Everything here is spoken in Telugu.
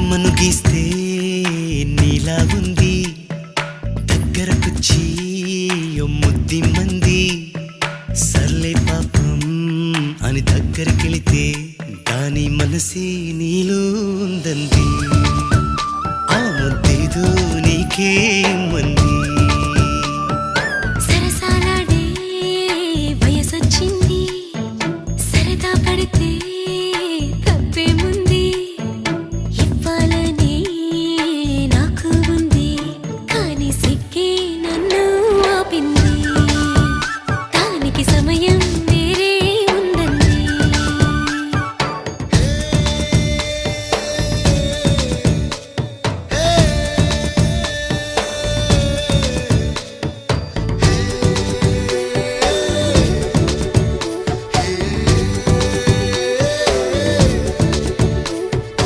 బొమ్మను గీస్తే నీలా ఉంది, దగ్గరకొచ్చి ముద్ది మంది. సర్లే పాపం అని దగ్గరకెళితే దాని మనసే నీలో ఉందంది. ఆ ముద్దేదో నీకే మంది.